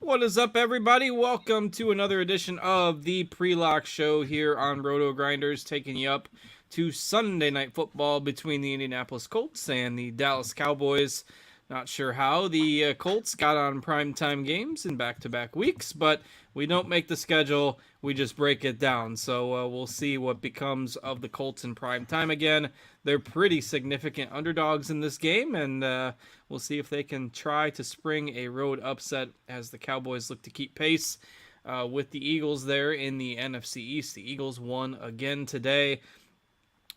What is up, everybody? Welcome to another edition of the Pre-Lock Show here on RotoGrinders, taking you up to Sunday Night Football between the Indianapolis Colts and the Dallas Cowboys. Not sure how the Colts got on primetime games in back-to-back weeks, but we don't make the schedule, we just break it down. So we'll see what becomes of the Colts in primetime again. They're pretty significant underdogs in this game, and we'll see if they can try to spring a road upset as the Cowboys look to keep pace with the Eagles there in the NFC East. The Eagles won again today.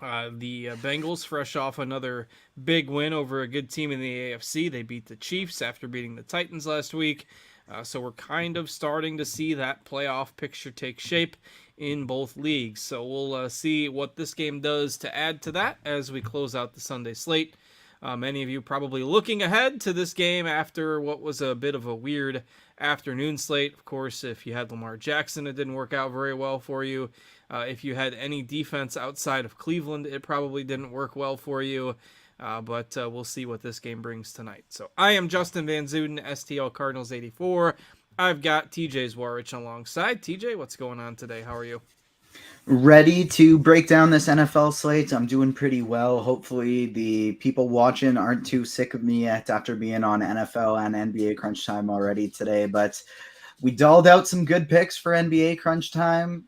The Bengals, fresh off another big win over a good team in the AFC. They beat the Chiefs after beating the Titans last week. So we're kind of starting to see that playoff picture take shape in both leagues. So we'll see what this game does to add to that as we close out the Sunday slate. Many of you probably looking ahead to this game after what was a bit of a weird afternoon slate. Of course, if you had Lamar Jackson, it didn't work out very well for you. If you had any defense outside of Cleveland, it probably didn't work well for you. But we'll see what this game brings tonight. So I am Justin Van Zuiden, STL Cardinals 84. I've got TJ Zwarych alongside. TJ, what's going on today? How are you? Ready to break down this NFL slate. I'm doing pretty well. Hopefully the people watching aren't too sick of me yet after being on NFL and NBA Crunch Time already today. But we dolled out some good picks for NBA Crunch Time.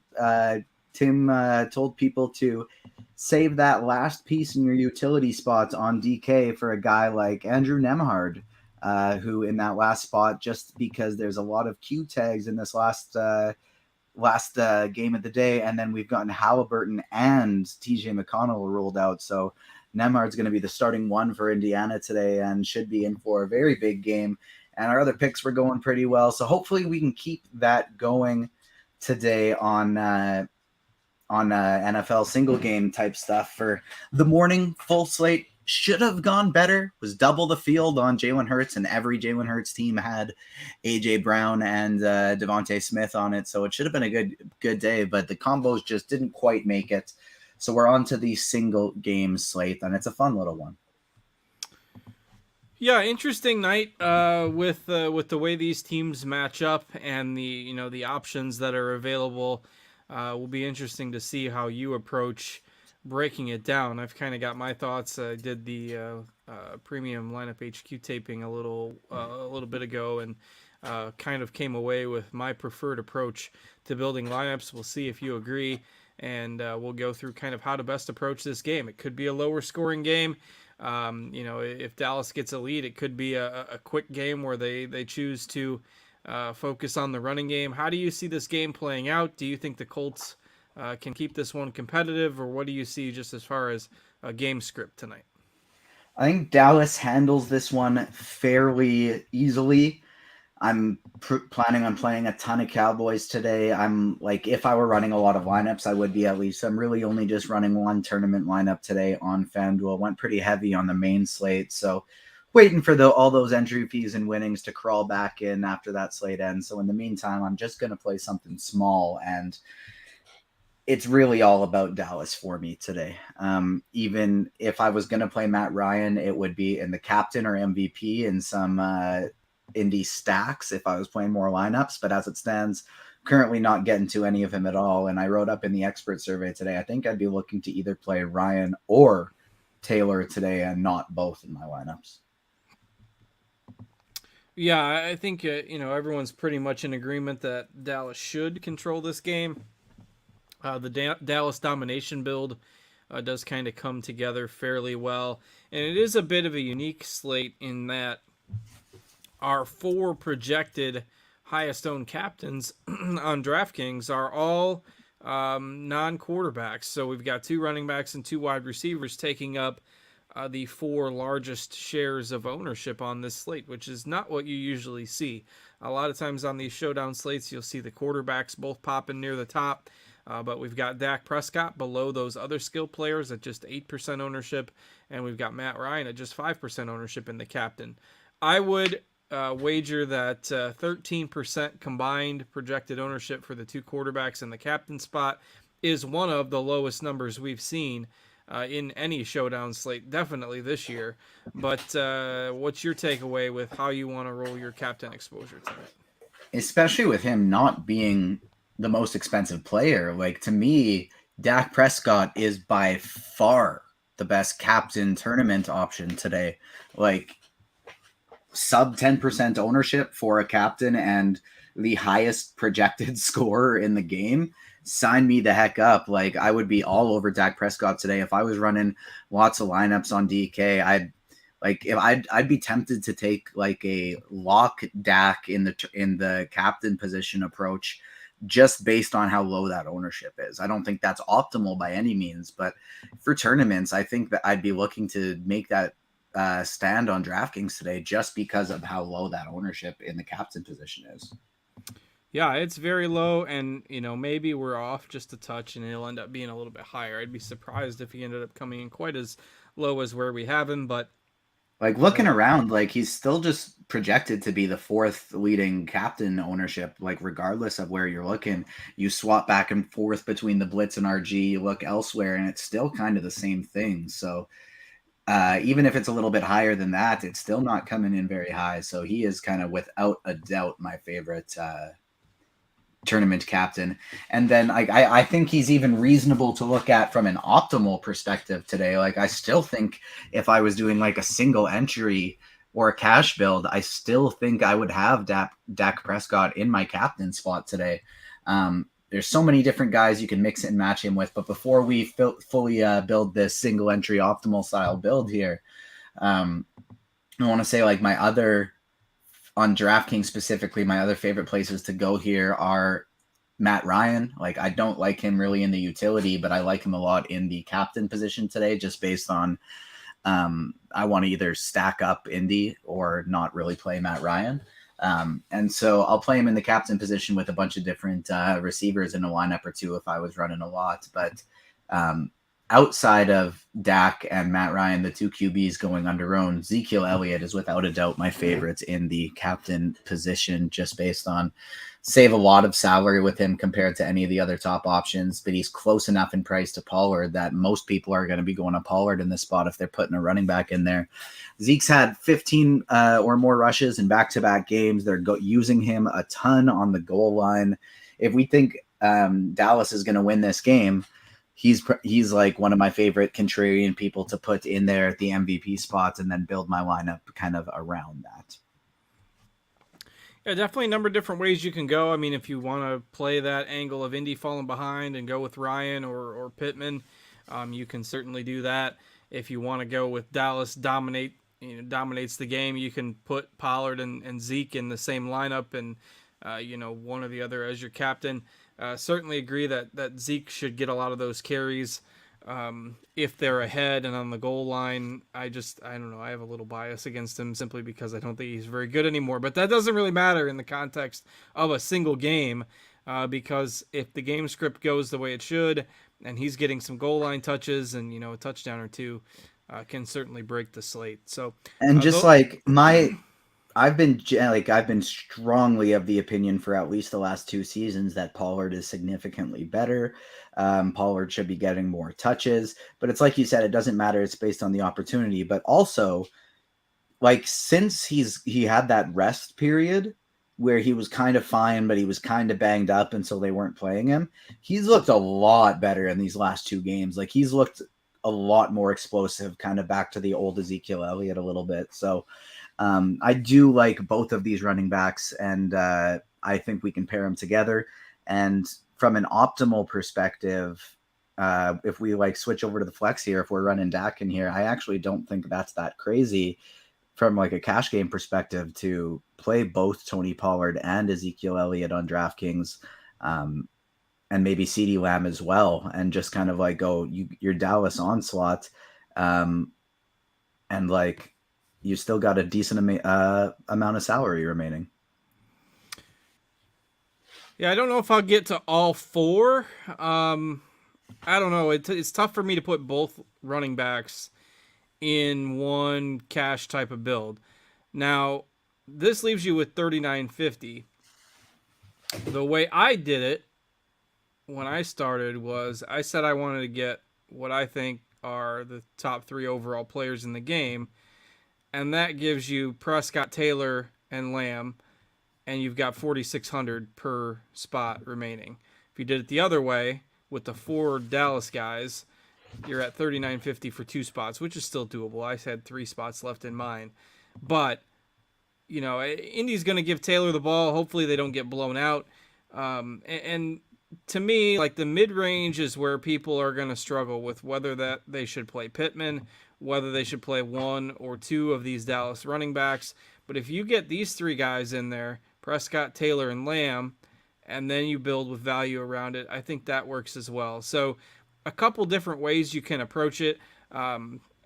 Tim told people to save that last piece in your utility spots on DK for a guy like Andrew Nemhard, who in that last spot, just because there's a lot of Q tags in this last game of the day, and then we've gotten Halliburton and TJ McConnell ruled out. So Nemhard's going to be the starting one for Indiana today and should be in for a very big game. And our other picks were going pretty well. So hopefully we can keep that going today on NFL single game type stuff. For the morning full slate should have gone better, was double the field on Jalen Hurts, and every Jalen Hurts team had A.J. Brown and Devontae Smith on it, so it should have been a good day, but the combos just didn't quite make it. So we're on to the single game slate, and it's a fun little one. Yeah, interesting night with the way these teams match up and the options that are available. Will be interesting to see how you approach breaking it down. I've kind of got my thoughts. I did the premium lineup HQ taping a little bit ago, and kind of came away with my preferred approach to building lineups. We'll see if you agree, and we'll go through kind of how to best approach this game. It could be a lower scoring game. If Dallas gets a lead, it could be a quick game where they choose to focus on the running game. How do you see this game playing out? Do you think the Colts can keep this one competitive, or what do you see just as far as a game script tonight? I think Dallas handles this one fairly easily. I'm planning on playing a ton of Cowboys today. I'm like, if I were running a lot of lineups, I would be at least. I'm really only just running one tournament lineup today on FanDuel. Went pretty heavy on the main slate, so waiting for all those entry fees and winnings to crawl back in after that slate ends. So in the meantime, I'm just going to play something small, and it's really all about Dallas for me today. Even if I was going to play Matt Ryan, it would be in the captain or MVP in some Indy stacks if I was playing more lineups. But as it stands, currently not getting to any of him at all. And I wrote up in the expert survey today, I think I'd be looking to either play Ryan or Taylor today and not both in my lineups. Yeah, I think everyone's pretty much in agreement that Dallas should control this game. The Dallas domination build does kind of come together fairly well, and it is a bit of a unique slate in that our four projected highest owned captains on DraftKings are all non-quarterbacks. So we've got two running backs and two wide receivers taking up the four largest shares of ownership on this slate, which is not what you usually see. A lot of times on these showdown slates, you'll see the quarterbacks both popping near the top, but we've got Dak Prescott below those other skill players at just 8% ownership, and we've got Matt Ryan at just 5% ownership in the captain. I would wager that 13% combined projected ownership for the two quarterbacks in the captain spot is one of the lowest numbers we've seen in any showdown slate, definitely this year. But what's your takeaway with how you want to roll your captain exposure tonight? especially with him not being the most expensive player. Like, to me, Dak Prescott is by far the best captain tournament option today. Like, sub 10% ownership for a captain and the highest projected scorer in the game. Sign me the heck up. Like, I would be all over Dak Prescott today. If I was running lots of lineups on DK, I'd be tempted to take like a lock Dak in the captain position approach, just based on how low that ownership is. I don't think that's optimal by any means, but for tournaments, I think that I'd be looking to make that stand on DraftKings today, just because of how low that ownership in the captain position is. Yeah, it's very low, and maybe we're off just a touch, and it'll end up being a little bit higher. I'd be surprised if he ended up coming in quite as low as where we have him, but like, looking around, like, he's still just projected to be the fourth leading captain ownership. Like, regardless of where you're looking, you swap back and forth between the Blitz and RG, you look elsewhere, and it's still kind of the same thing. So even if it's a little bit higher than that, it's still not coming in very high. So he is kind of, without a doubt, my favorite tournament captain. And then I think he's even reasonable to look at from an optimal perspective today. Like, I still think if I was doing like a single entry or a cash build, I still think I would have Dak Prescott in my captain spot today. There's so many different guys you can mix and match him with. But before we fully build this single entry optimal style build here, I want to say, like, on DraftKings specifically, my other favorite places to go here are Matt Ryan. Like, I don't like him really in the utility, but I like him a lot in the captain position today, just based on I want to either stack up Indy or not really play Matt Ryan. And so I'll play him in the captain position with a bunch of different receivers in a lineup or two if I was running a lot. But outside of Dak and Matt Ryan, the two QBs going under own, Ezekiel Elliott is without a doubt my favorite in the captain position, just based on save a lot of salary with him compared to any of the other top options. But he's close enough in price to Pollard that most people are going to be going to Pollard in this spot if they're putting a running back in there. Zeke's had 15 or more rushes in back-to-back games. They're using him a ton on the goal line. If we think Dallas is going to win this game, he's like one of my favorite contrarian people to put in there at the MVP spots, and then build my lineup kind of around that. Yeah, definitely a number of different ways you can go. I mean, if you want to play that angle of Indy falling behind and go with Ryan or Pittman, you can certainly do that. If you want to go with Dallas dominates the game, you can put Pollard and Zeke in the same lineup, and one or the other as your captain. Certainly agree that Zeke should get a lot of those carries if they're ahead and on the goal line. I don't know. I have a little bias against him simply because I don't think he's very good anymore. But that doesn't really matter in the context of a single game, because if the game script goes the way it should and he's getting some goal line touches and a touchdown or two, can certainly break the slate. So, and just I've been strongly of the opinion for at least the last two seasons that Pollard is significantly better. Pollard should be getting more touches, but it's like you said, it doesn't matter. It's based on the opportunity, but also, like, since he had that rest period where he was kind of fine, but he was kind of banged up, and so they weren't playing him, he's looked a lot better in these last two games. Like, he's looked a lot more explosive, kind of back to the old Ezekiel Elliott a little bit. So I do like both of these running backs, and I think we can pair them together. And from an optimal perspective, if we switch over to the flex here, if we're running Dak in here, I actually don't think that's that crazy from like a cash game perspective to play both Tony Pollard and Ezekiel Elliott on DraftKings, and maybe CeeDee Lamb as well, and just kind of go your Dallas onslaught, and you still got a decent amount of salary remaining. Yeah, I don't know if I'll get to all four. I don't know. It's tough for me to put both running backs in one cash type of build. Now, this leaves you with $39.50. The way I did it when I started was I said I wanted to get what I think are the top three overall players in the game, and that gives you Prescott, Taylor, and Lamb. and you've got 4,600 per spot remaining. If you did it the other way with the 4 Dallas guys, you're at 3,950 for 2 spots, which is still doable. I had 3 spots left in mine, but Indy's going to give Taylor the ball. Hopefully they don't get blown out. And to me, like, the mid-range is where people are going to struggle with whether that they should play Pittman, whether they should play 1 or 2 of these Dallas running backs. But if you get these 3 guys in there, Prescott, Taylor, and Lamb, and then you build with value around it, I think that works as well. So a couple different ways you can approach it.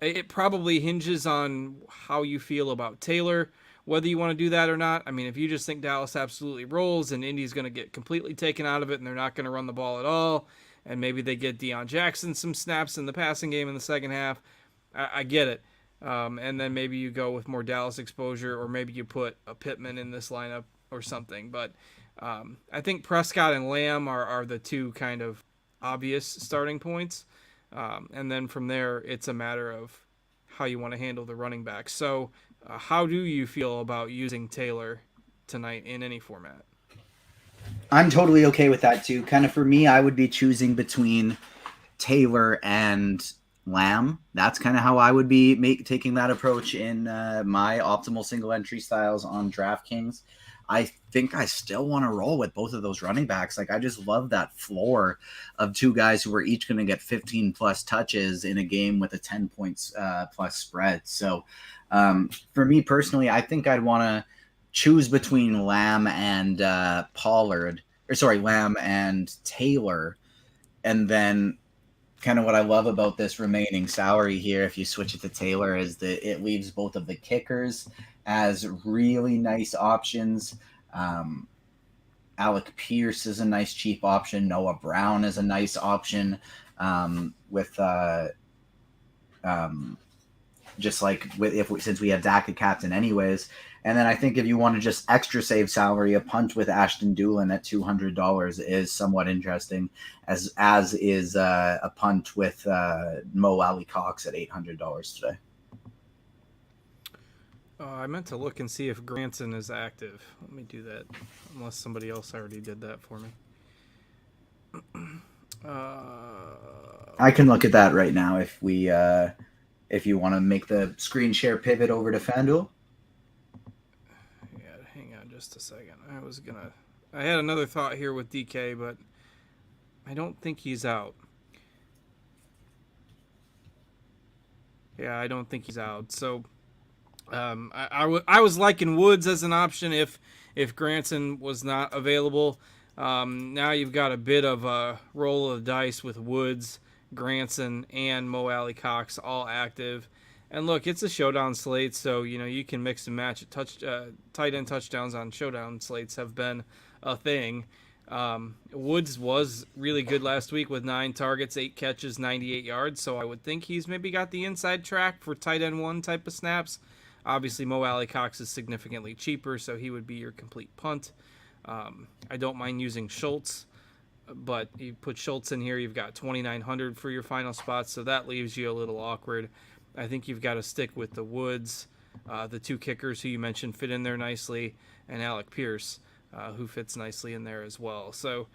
It probably hinges on how you feel about Taylor, whether you want to do that or not. I mean, if you just think Dallas absolutely rolls and Indy's going to get completely taken out of it and they're not going to run the ball at all, and maybe they get Deion Jackson some snaps in the passing game in the second half, I get it. And then maybe you go with more Dallas exposure, or maybe you put a Pittman in this lineup or something. But I think Prescott and Lamb are the 2 kind of obvious starting points. And then from there, it's a matter of how you want to handle the running back. So how do you feel about using Taylor tonight in any format? I'm totally okay with that too. Kind of for me, I would be choosing between Taylor and Lamb. That's kind of how I would be taking that approach in my optimal single entry styles on DraftKings. I think I still want to roll with both of those running backs. Like, I just love that floor of 2 guys who are each going to get 15 plus touches in a game with a 10 points plus spread. So for me personally, I think I'd want to choose between Lamb and Lamb and Taylor. And then kind of what I love about this remaining salary here, if you switch it to Taylor, is that it leaves both of the kickers as really nice options. Alec Pierce is a nice cheap option. Noah Brown is a nice option since we have Dak at captain anyways. And then I think if you want to just extra save salary, a punt with Ashton Doolin at $200 is somewhat interesting, as is a punt with Mo Alley Cox at $800 today. I meant to look and see if Granson is active. Let me do that, unless somebody else already did that for me. I can look at that right now if you want to make the screen share pivot over to FanDuel. Yeah, hang on just a second. I had another thought here with DK, but I don't think he's out. Yeah, I don't think he's out. So I was liking Woods as an option if Granson was not available. Now you've got a bit of a roll of the dice with Woods, Granson, and Mo Alley Cox all active. And look, it's a showdown slate, so you can mix and match it. Tight end touchdowns on showdown slates have been a thing. Woods was really good last week with 9 targets, 8 catches, 98 yards. So I would think he's maybe got the inside track for tight end 1 type of snaps. Obviously, Mo Alley Cox is significantly cheaper, so he would be your complete punt. I don't mind using Schultz, but you put Schultz in here, you've got 2,900 for your final spots, so that leaves you a little awkward. I think you've got to stick with the Woods, the 2 kickers who you mentioned fit in there nicely, and Alec Pierce, who fits nicely in there as well. So,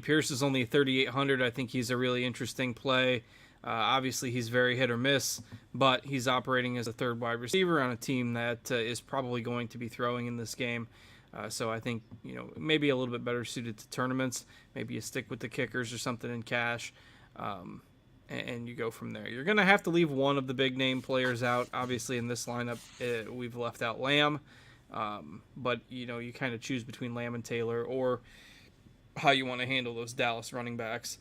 Pierce is only 3,800. I think he's a really interesting play. Obviously, he's very hit or miss, but he's operating as a 3rd wide receiver on a team that is probably going to be throwing in this game. So I think, maybe a little bit better suited to tournaments. Maybe you stick with the kickers or something in cash, and you go from there. You're going to have to leave one of the big name players out. Obviously, in this lineup, we've left out Lamb, but you kind of choose between Lamb and Taylor, or how you want to handle those Dallas running backs.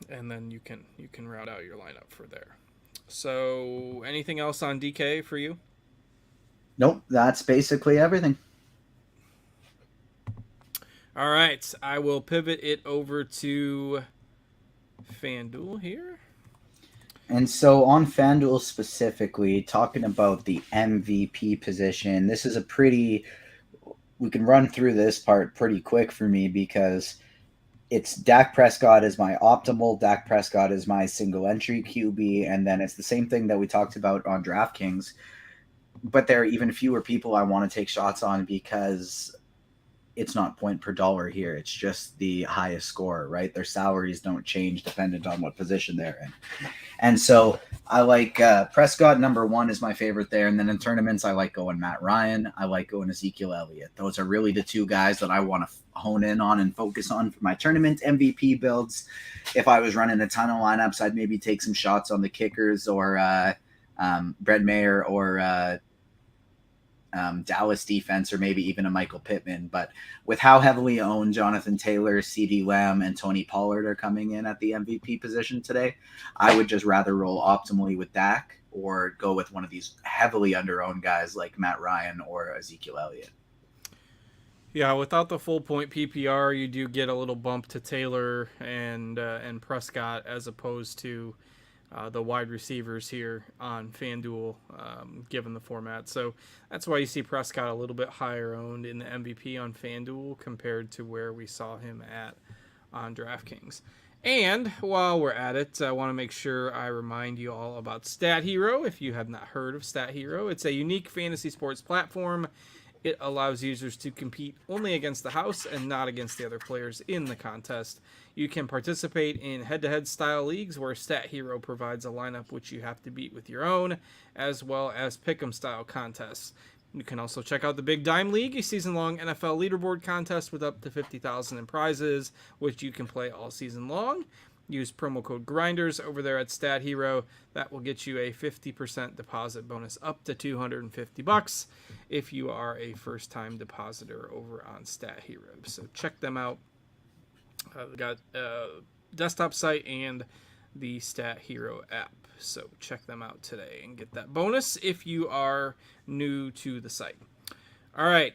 And then you can route out your lineup for there. So anything else on DK for you? Nope, that's basically everything. All right, I will pivot it over to FanDuel here. And so on FanDuel specifically, talking about the MVP position, this is we can run through this part pretty quick for me because it's Dak Prescott is my optimal, Dak Prescott is my single entry QB, and then it's the same thing that we talked about on DraftKings. but there are even fewer people I want to take shots on because it's not point per dollar here. It's just the highest scorer, right? Their salaries don't change dependent on what position they're in. And so I like Prescott. Number one is my favorite there. And then in tournaments, I like going Matt Ryan. I like going Ezekiel Elliott. Those are really the two guys that I want to hone in on and focus on for my tournament MVP builds. If I was running a ton of lineups, I'd maybe take some shots on the kickers or Brett Mayer or Dallas defense, or maybe even a Michael Pittman. But with how heavily owned Jonathan Taylor, CeeDee Lamb, and Tony Pollard are coming in at the MVP position today, I would just rather roll optimally with Dak or go with one of these heavily under-owned guys like Matt Ryan or Ezekiel Elliott. Yeah, without the full point PPR, you do get a little bump to Taylor and Prescott as opposed to the wide receivers here on FanDuel, given the format. So that's why you see Prescott a little bit higher owned in the MVP on FanDuel compared to where we saw him at on DraftKings. And while we're at it, I want to make sure I remind you all about Stat Hero. If you have not heard of Stat Hero, it's a unique fantasy sports platform. It allows users to compete only against the house and not against the other players in the contest. You can participate in head-to-head style leagues where Stat Hero provides a lineup which you have to beat with your own, as well as pick'em style contests. You can also check out the Big Dime League, a season-long NFL leaderboard contest with up to $50,000 in prizes, which you can play all season long. Use promo code GRINDERS over there at Stat Hero. That will get you a 50% deposit bonus up to $250 if you are a first-time depositor over on Stat Hero. So check them out. They got a desktop site and the Stat Hero app. So check them out today and get that bonus if you are new to the site. All right,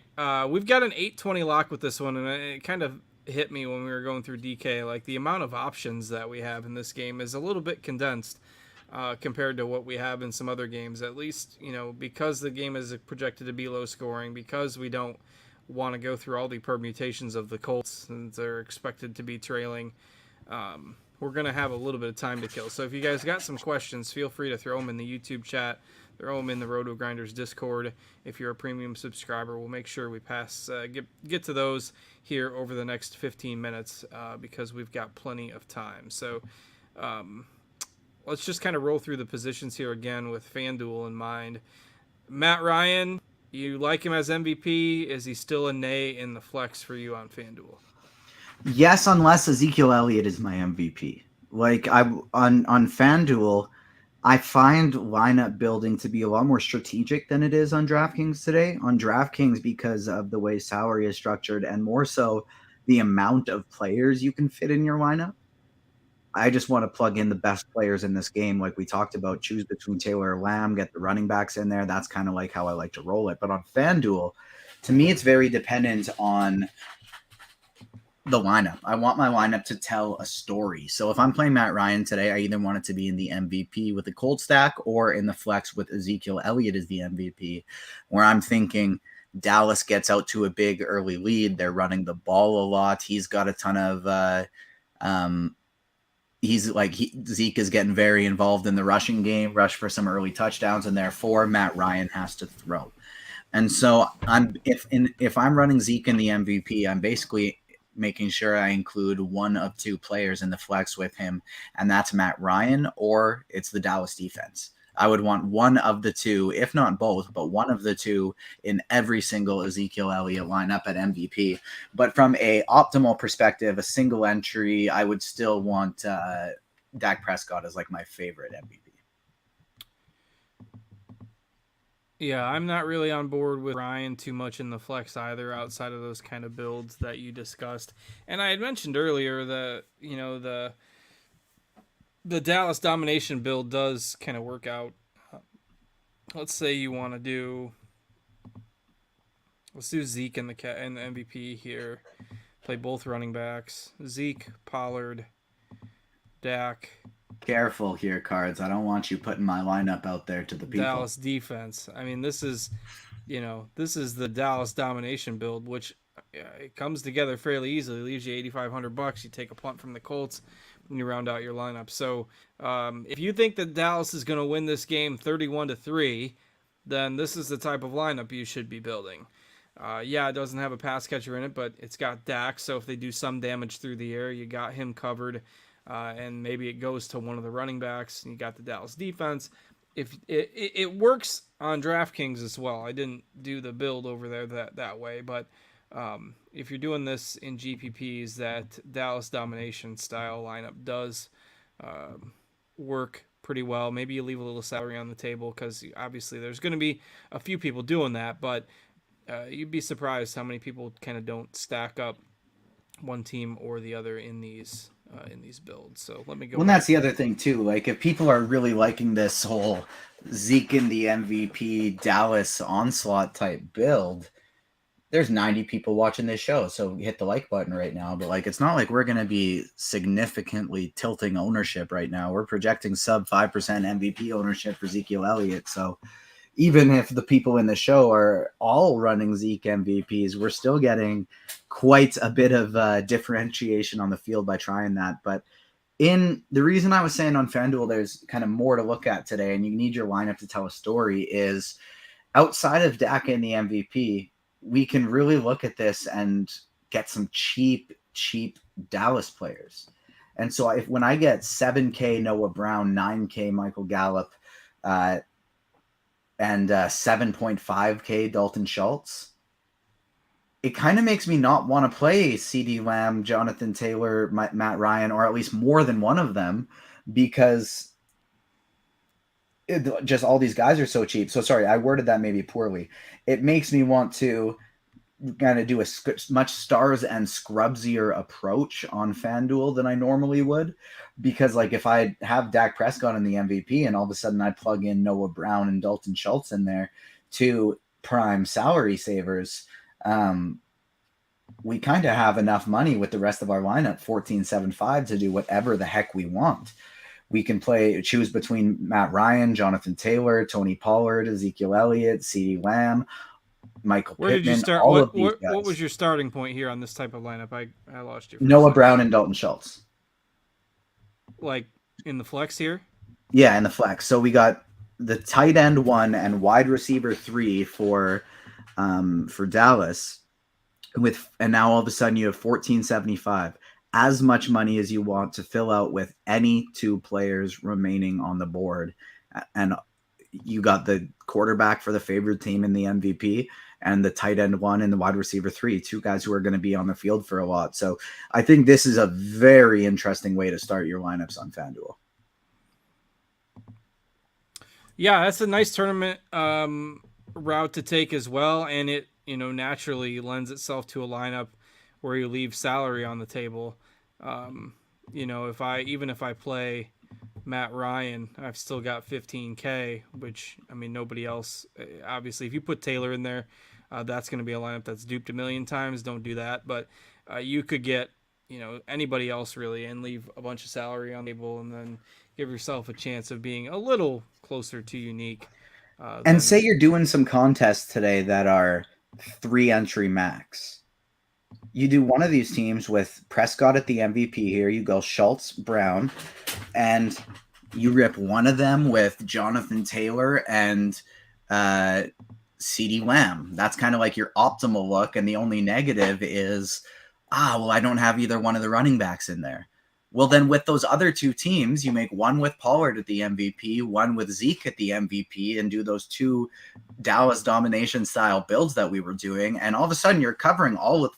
we've got an 820 lock with this one, and it kind of hit me when we were going through DK. Like, the amount of options that we have in this game is a little bit condensed compared to what we have in some other games. At least, you know, because the game is projected to be low scoring, because we don't want to go through all the permutations of the Colts since they're expected to be trailing. We're going to have a little bit of time to kill. So if you guys got some questions, feel free to throw them in the YouTube chat. Throw them in the RotoGrinders Discord. If you're a premium subscriber, we'll make sure we get to those here over the next 15 minutes because we've got plenty of time. So let's just kind of roll through the positions here again with FanDuel in mind. Matt Ryan, you like him as MVP? Is he still a nay in the flex for you on FanDuel? Yes, unless Ezekiel Elliott is my MVP. Like, on FanDuel, I find lineup building to be a lot more strategic than it is on DraftKings today. On DraftKings, because of the way salary is structured and more so the amount of players you can fit in your lineup, I just want to plug in the best players in this game. Like we talked about, choose between Taylor or Lamb, get the running backs in there. That's kind of like how I like to roll it. But on FanDuel, to me, it's very dependent on the lineup. I want my lineup to tell a story. So if I'm playing Matt Ryan today, I either want it to be in the MVP with the cold stack or in the flex with Ezekiel Elliott as the MVP, where I'm thinking Dallas gets out to a big early lead. They're running the ball a lot. He's got a ton of Zeke is getting very involved in the rushing game, rush for some early touchdowns, and therefore Matt Ryan has to throw. And so if I'm running Zeke in the MVP, I'm basically making sure I include one of two players in the flex with him, and that's Matt Ryan or it's the Dallas defense. I would want one of the two, if not both, but one of the two in every single Ezekiel Elliott lineup at MVP. But from a optimal perspective, a single entry, I would still want Dak Prescott as like my favorite MVP. Yeah, I'm not really on board with Ryan too much in the flex either, outside of those kind of builds that you discussed. And I had mentioned earlier that, you know, the Dallas domination build does kind of work out. Let's say you want to do, let's do Zeke in the MVP here. Play both running backs, Zeke, Pollard, Dak. Careful here, Cards. I don't want you putting my lineup out there to the people. Dallas defense. I mean, this is the Dallas domination build, which it comes together fairly easily. It leaves you $8,500. You take a punt from the Colts, and you round out your lineup. So if you think that Dallas is going to win this game 31-3, then this is the type of lineup you should be building. Yeah, it doesn't have a pass catcher in it, but it's got Dak, so if they do some damage through the air, you got him covered, and maybe it goes to one of the running backs, and you got the Dallas defense. If it works on DraftKings as well. I didn't do the build over there that way, but if you're doing this in GPPs, that Dallas domination style lineup does work pretty well. Maybe you leave a little salary on the table because obviously there's going to be a few people doing that, but you'd be surprised how many people kind of don't stack up one team or the other in these builds. So let me go. Well, that's the other thing too. Like, if people are really liking this whole Zeke in the MVP Dallas onslaught type build, there's 90 people watching this show, so hit the like button right now. But like, it's not like we're going to be significantly tilting ownership right now. We're projecting sub 5% MVP ownership for Ezekiel Elliott. So even if the people in the show are all running Zeke MVPs, we're still getting quite a bit of differentiation on the field by trying that. But in the reason I was saying on FanDuel, there's kind of more to look at today, and you need your lineup to tell a story, is outside of Dak and the MVP, we can really look at this and get some cheap Dallas players. And so when I get 7K Noah Brown, 9K Michael Gallup, and 7.5K Dalton Schultz, it kind of makes me not want to play CeeDee Lamb, Jonathan Taylor, Matt Ryan, or at least more than one of them, because just all these guys are so cheap. So sorry, I worded that maybe poorly. It makes me want to kind of do a much stars and scrubsier approach on FanDuel than I normally would, because like if I have Dak Prescott in the MVP and all of a sudden I plug in Noah Brown and Dalton Schultz in there, two prime salary savers, we kind of have enough money with the rest of our lineup, 14.75, to do whatever the heck we want. We can choose between Matt Ryan, Jonathan Taylor, Tony Pollard, Ezekiel Elliott, CeeDee Lamb, Michael Pittman. Where did you start? What was your starting point here on this type of lineup? I lost you. Noah Brown and Dalton Schultz. Like in the flex here? Yeah, in the flex. So we got the tight end 1 and wide receiver 3 for Dallas, and now all of a sudden you have 14.75, as much money as you want to fill out with any two players remaining on the board, and you got the quarterback for the favored team in the MVP and the tight end 1 and the wide receiver 3, two guys who are going to be on the field for a lot. So I think this is a very interesting way to start your lineups on FanDuel. Yeah, that's a nice tournament route to take as well, and it naturally lends itself to a lineup where you leave salary on the table. If I play Matt Ryan, I've still got 15K, which, I mean, nobody else, obviously, if you put Taylor in there, that's going to be a lineup that's duped a million times. Don't do that. But you could get, anybody else really and leave a bunch of salary on the table and then give yourself a chance of being a little closer to unique. And say you're doing some contests today that are 3 entry max. You do one of these teams with Prescott at the MVP here. You go Schultz, Brown, and you rip one of them with Jonathan Taylor and CeeDee Lamb. That's kind of like your optimal look. And the only negative is, I don't have either one of the running backs in there. Well, then with those other two teams, you make one with Pollard at the MVP, one with Zeke at the MVP, and do those two Dallas domination style builds that we were doing. And all of a sudden you're covering all of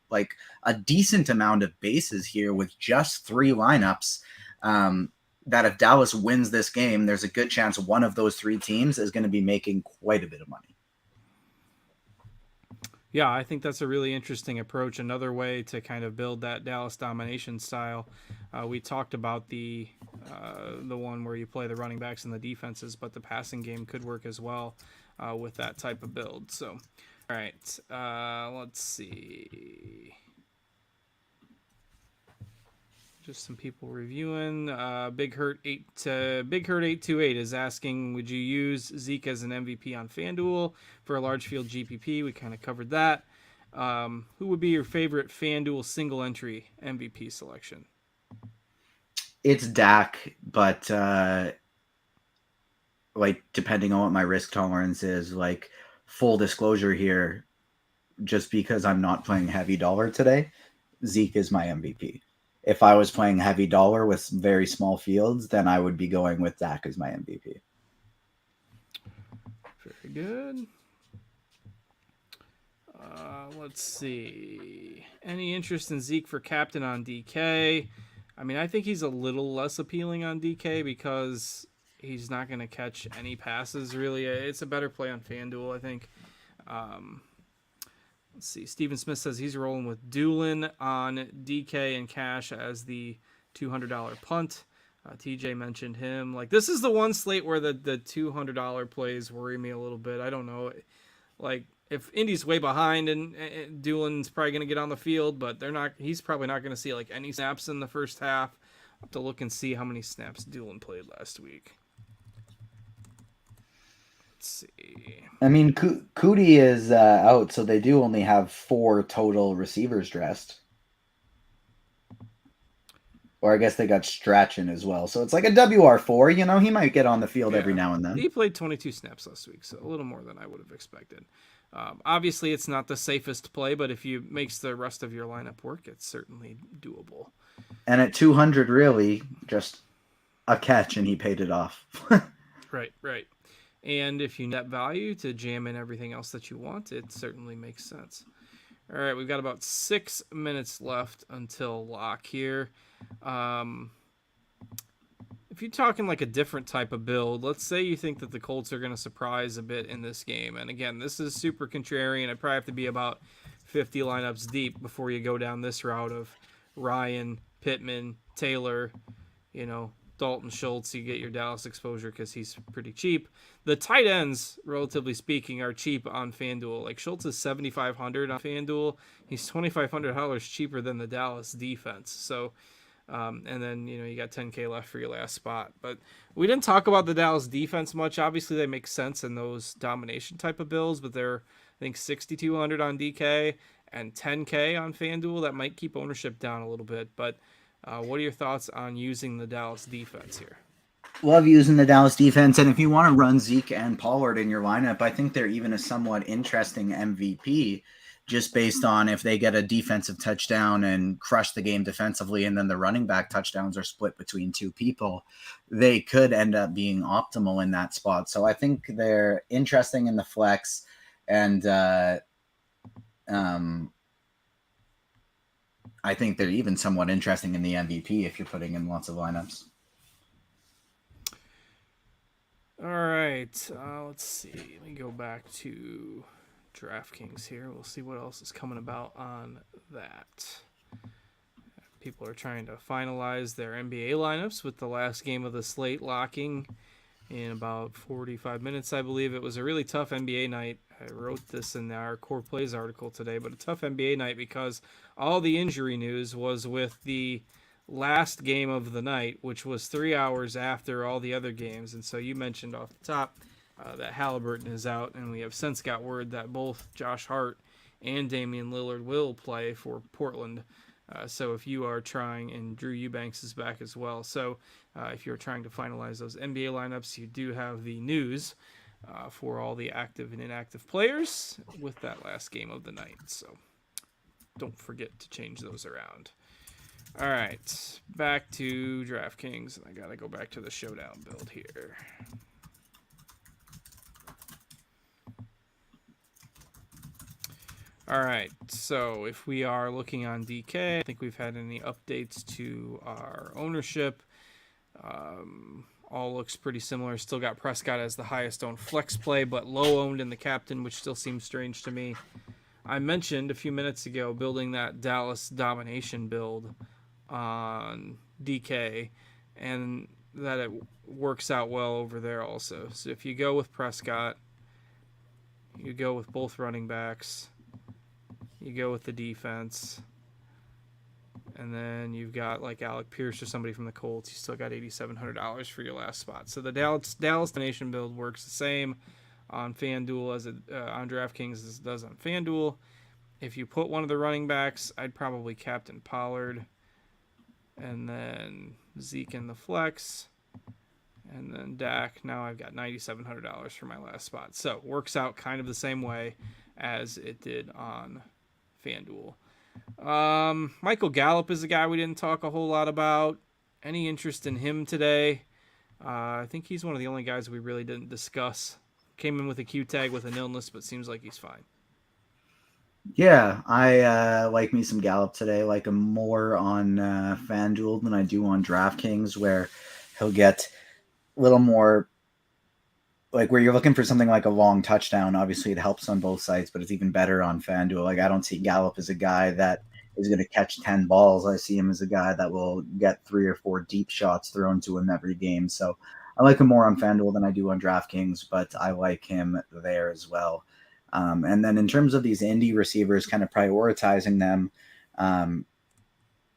like a decent amount of bases here with just 3 lineups, that if Dallas wins this game, there's a good chance one of those 3 teams is going to be making quite a bit of money. Yeah, I think that's a really interesting approach. Another way to kind of build that Dallas domination style. We talked about the one where you play the running backs and the defenses, but the passing game could work as well with that type of build. So, all right, let's see. Just some people reviewing. Big Hurt 828 is asking, would you use Zeke as an MVP on FanDuel for a large field GPP? We kind of covered that. Who would be your favorite FanDuel single entry MVP selection? It's Dak, but like depending on what my risk tolerance is, like full disclosure here, just because I'm not playing heavy dollar today, Zeke is my MVP. If I was playing heavy dollar with very small fields, then I would be going with Dak as my MVP. Very good. Let's see. Any interest in Zeke for captain on DK? I mean, I think he's a little less appealing on DK because he's not going to catch any passes, really. It's a better play on FanDuel, I think. Let's see. Steven Smith says he's rolling with Doolin on DK and cash as the $200 punt. TJ mentioned him. Like, this is the one slate where the $200 plays worry me a little bit. I don't know. Like, if Indy's way behind and Doolin's probably going to get on the field, but they're not. He's probably not going to see like any snaps in the first half. I'll have to look and see how many snaps Doolin played last week. Let's see. I mean, Cootie is out, so they do only have 4 total receivers dressed. Or I guess they got Strachan as well. So it's like a WR4, you know, he might get on the field every now and then. He played 22 snaps last week, so a little more than I would have expected. Obviously, it's not the safest play, but if you makes the rest of your lineup work, it's certainly doable. And at 200, really, just a catch, and he paid it off. Right. And if you net value to jam in everything else that you want, it certainly makes sense. All right, we've got about 6 minutes left until lock here. If you're talking like a different type of build, let's say you think that the Colts are going to surprise a bit in this game. And again, this is super contrarian. It'd probably have to be about 50 lineups deep before you go down this route of Ryan, Pittman, Taylor, Dalton Schultz. You get your Dallas exposure because he's pretty cheap. The tight ends, relatively speaking, are cheap on FanDuel. Like Schultz is $7,500 on FanDuel. He's $2,500 cheaper than the Dallas defense. So, and then, you got 10K left for your last spot. But we didn't talk about the Dallas defense much. Obviously, they make sense in those domination type of builds, but they're, I think, $6,200 on DK and 10K on FanDuel. That might keep ownership down a little bit. But what are your thoughts on using the Dallas defense here? Love using the Dallas defense. And if you want to run Zeke and Pollard in your lineup, I think they're even a somewhat interesting MVP. Just based on if they get a defensive touchdown and crush the game defensively, and then the running back touchdowns are split between 2 people, they could end up being optimal in that spot. So I think they're interesting in the flex, and I think they're even somewhat interesting in the MVP if you're putting in lots of lineups. All right, let's see. Let me go back to DraftKings here. We'll see what else is coming about on that. People are trying to finalize their NBA lineups with the last game of the slate locking in about 45 minutes, I believe. It was a really tough NBA night. I wrote this in our Core Plays article today, but a tough NBA night because all the injury news was with the last game of the night, which was 3 hours after all the other games. And so you mentioned off the top that Halliburton is out, and we have since got word that both Josh Hart and Damian Lillard will play for Portland. So if you are trying, and Drew Eubanks is back as well. So if you're trying to finalize those NBA lineups, you do have the news for all the active and inactive players with that last game of the night. So don't forget to change those around. All right, back to DraftKings. I got to go back to the Showdown build here. All right, so if we are looking on DK, I think we've had any updates to our ownership. All looks pretty similar. Still got Prescott as the highest owned flex play, but low owned in the captain, which still seems strange to me. I mentioned a few minutes ago building that Dallas domination build on DK, and that it works out well over there also. So if you go with Prescott, you go with both running backs, you go with the defense, and then you've got like Alec Pierce or somebody from the Colts. You still got $8,700 for your last spot. So the Dallas Nation build works the same on FanDuel as it on DraftKings as it does on FanDuel. If you put one of the running backs, I'd probably captain Pollard, and then Zeke in the flex, And then Dak, now I've got $9,700 for my last spot. So works out kind of the same way as it did on FanDuel. Michael Gallup is a guy we didn't talk a whole lot about. Any interest in him today? I think he's one of the only guys we really didn't discuss. Came in with a Q tag with an illness, but seems like he's fine. Yeah, I like me some Gallup today. I like him more on FanDuel than I do on DraftKings, where he'll get a little more, like where you're looking for something like a long touchdown. Obviously, it helps on both sides, but it's even better on FanDuel. Like, I don't see Gallup as a guy that is going to catch 10 balls. I see him as a guy that will get 3 or 4 deep shots thrown to him every game. So I like him more on FanDuel than I do on DraftKings, but I like him there as well. And then in terms of these indie receivers, kind of prioritizing them,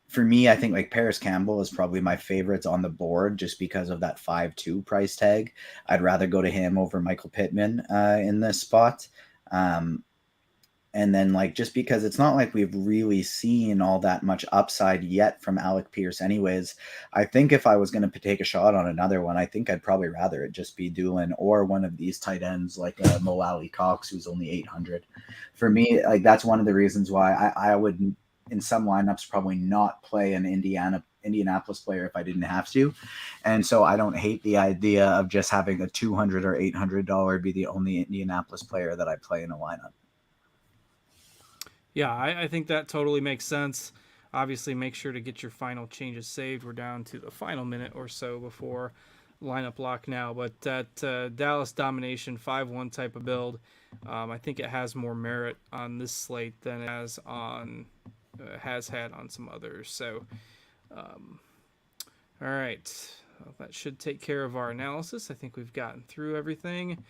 for me, I think like Paris Campbell is probably my favorite on the board just because of that 5.2 price tag. I'd rather go to him over Michael Pittman in this spot. And then like just because it's not like we've really seen all that much upside yet from Alec Pierce anyways, I think if I was going to take a shot on another one, I think I'd probably rather it just be Doolin or one of these tight ends like Mo Alley Cox, who's only 800. For me, like that's one of the reasons why I would in some lineups probably not play an Indianapolis player if I didn't have to. And so I don't hate the idea of just having a $200 or $800 be the only Indianapolis player that I play in a lineup. Yeah, I think that totally makes sense. Obviously, make sure to get your final changes saved. We're down to the final minute or so before lineup lock now. But that Dallas domination 5-1 type of build, I think it has more merit on this slate than it has had on some others. So, all right, well, that should take care of our analysis. I think we've gotten through everything.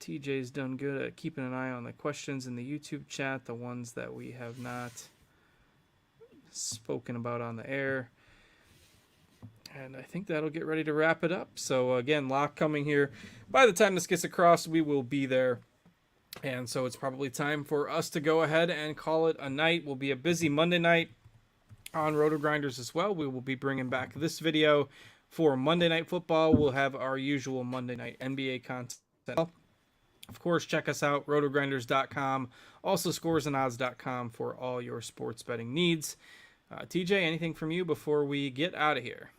TJ's done good at keeping an eye on the questions in the YouTube chat, the ones that we have not spoken about on the air. And I think that'll get ready to wrap it up. So again, lock coming here. By the time this gets across, we will be there. And so it's probably time for us to go ahead and call it a night. Will be a busy Monday night on RotoGrinders as well. We will be bringing back this video for Monday Night Football. We'll have our usual Monday Night NBA content. Of course, check us out, rotogrinders.com, also scoresandodds.com for all your sports betting needs. TJ, anything from you before we get out of here?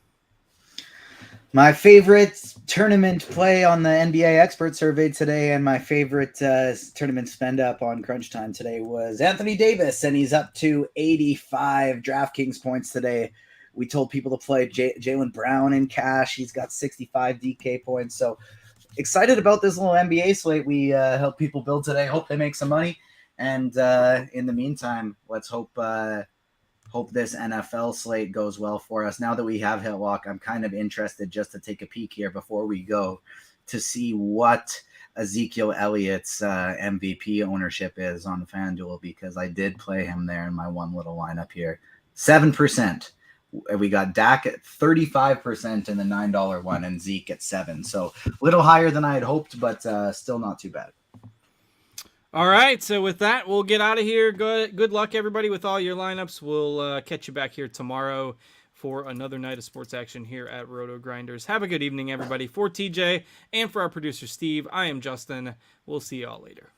My favorite tournament play on the NBA expert survey today and my favorite tournament spend up on Crunch Time today was Anthony Davis, and he's up to 85 DraftKings points today. We told people to play Jaylen Brown in cash. He's got 65 DK points, so excited about this little NBA slate we help people build today. Hope they make some money. And in the meantime, let's hope this NFL slate goes well for us. Now that we have hit lock, I'm kind of interested just to take a peek here before we go to see what Ezekiel Elliott's MVP ownership is on FanDuel, because I did play him there in my one little lineup here. 7%. We got Dak at 35% in the $9 one and Zeke at 7%. So a little higher than I had hoped, but still not too bad. All right. So with that, we'll get out of here. Good luck, everybody, with all your lineups. We'll catch you back here tomorrow for another night of sports action here at RotoGrinders. Have a good evening, everybody. For TJ and for our producer, Steve, I am Justin. We'll see y'all later.